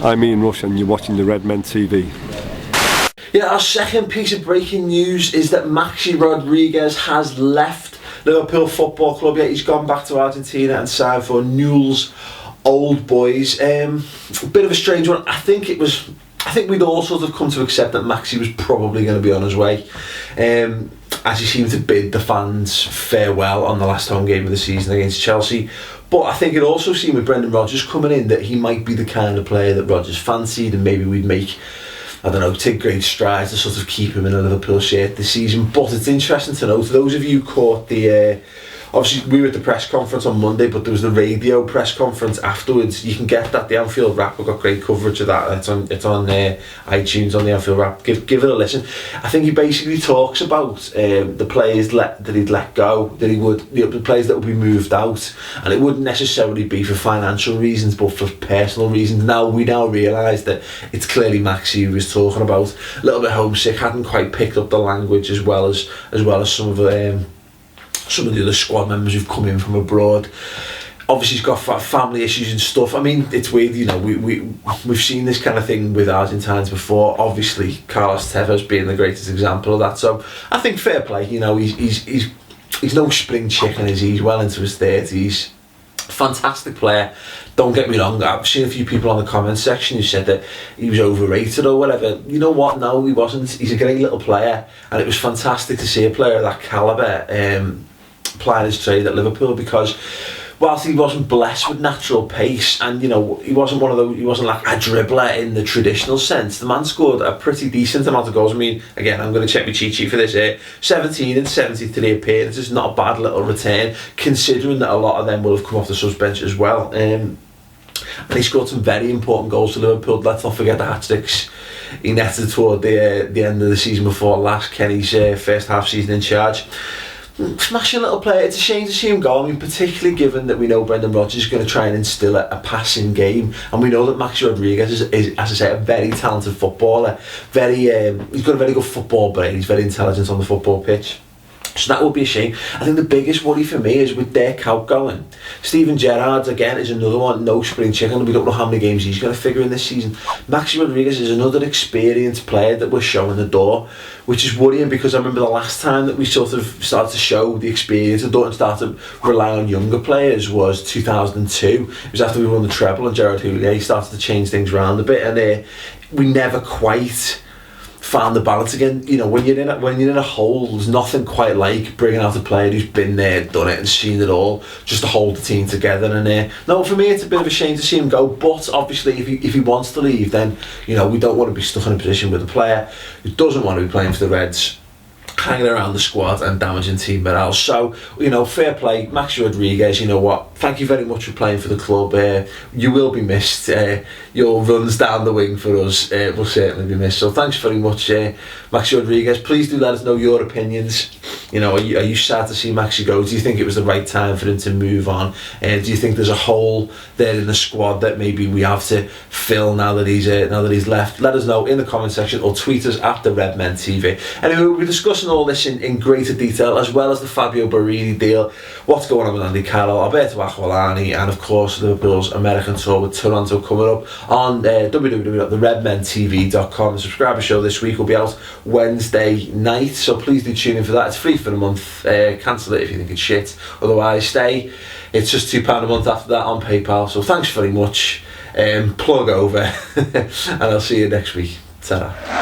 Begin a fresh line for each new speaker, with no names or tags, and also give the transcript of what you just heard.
I'm Ian Rush and you're watching the Redmen TV.
Yeah, our second piece of breaking news is that Maxi Rodriguez has left Liverpool Football Club. Yeah, he's gone back to Argentina and signed for Newell's Old Boys. A bit of a strange one. I think we'd all sort of come to accept that Maxi was probably going to be on his way, as he seemed to bid the fans farewell on the last home game of the season against Chelsea. But I think it also seemed with Brendan Rodgers coming in that he might be the kind of player that Rodgers fancied, and maybe we'd make, I don't know, take great strides to sort of keep him in a Liverpool shirt this season. But it's interesting to note, those of you who caught the obviously we were at the press conference on Monday, but there was the radio press conference afterwards. You can get that, the Anfield Wrap. We've got great coverage of that. It's on iTunes on the Anfield Wrap. Give it a listen. I think he basically talks about the players that he'd let go, that he would, the players that would be moved out, and it wouldn't necessarily be for financial reasons, but for personal reasons. We now realise that it's clearly Maxi who was talking about. A little bit homesick, hadn't quite picked up the language as well as some of the other squad members who've come in from abroad. Obviously he's got family issues and stuff. I mean, it's weird, you know, we've seen this kind of thing with Argentines before. Obviously Carlos Tevez being the greatest example of that. So I think fair play, you know, he's no spring chicken, is he? He's well into his 30s. Fantastic player, don't get me wrong. I've seen a few people on the comments section who said that he was overrated or whatever. You know what? No, he wasn't. He's a great little player, and it was fantastic to see a player of that calibre plying his trade at Liverpool, because whilst he wasn't blessed with natural pace, and you know, he wasn't like a dribbler in the traditional sense, the man scored a pretty decent amount of goals. I mean, again, I'm going to check my cheat sheet for this here. 17 and 73 appearances, not a bad little return, considering that a lot of them will have come off the subs bench as well. And he scored some very important goals for Liverpool. Let's not forget the hat-tricks he netted toward the end of the season before last, Kenny's first half season in charge. Smashing little player. It's a shame to see him go. I mean, particularly given that we know Brendan Rodgers is going to try and instill a passing game, and we know that Maxi Rodriguez is, as I say, a very talented footballer. He's got a very good football brain. He's very intelligent on the football pitch. So that would be a shame. I think the biggest worry for me is with Dirk Kuyt going. Steven Gerrard, again, is another one, no spring chicken. We don't know how many games he's going to figure in this season. Maxi Rodriguez is another experienced player that we're showing the door, which is worrying, because I remember the last time that we sort of started to show the experience and started to rely on younger players was 2002. It was after we won the treble and Gerard Houllier started to change things around a bit, and we never quite found the balance again. You know, when you're in a hole, there's nothing quite like bringing out a player who's been there, done it and seen it all, just to hold the team together. And no, for me it's a bit of a shame to see him go, but obviously if he wants to leave, then you know, we don't want to be stuck in a position with a player who doesn't want to be playing for the Reds, hanging around the squad and damaging team morale. So, you know, fair play, Maxi Rodriguez. You know what, thank you very much for playing for the club. You will be missed. Your runs down the wing for us will certainly be missed. So thanks very much, Maxi Rodriguez. Please do let us know your opinions. You know, are you sad to see Maxi go? Do you think it was the right time for him to move on? Do you think there's a hole there in the squad that maybe we have to fill now that he's left? Let us know in the comment section, or tweet us at the Redmen TV. Anyway, we'll be discussing all this in greater detail, as well as the Fabio Borini deal, what's going on with Andy Carroll, Alberto Aquilani, and of course Liverpool's American tour with Toronto coming up on www.theredmentv.com. The subscriber show this week will be out Wednesday night, so please do tune in for that. It's free for the month. Cancel it if you think it's shit, otherwise stay. It's just £2 a month after that on PayPal. So thanks very much. Plug over and I'll see you next week. Ta-ra.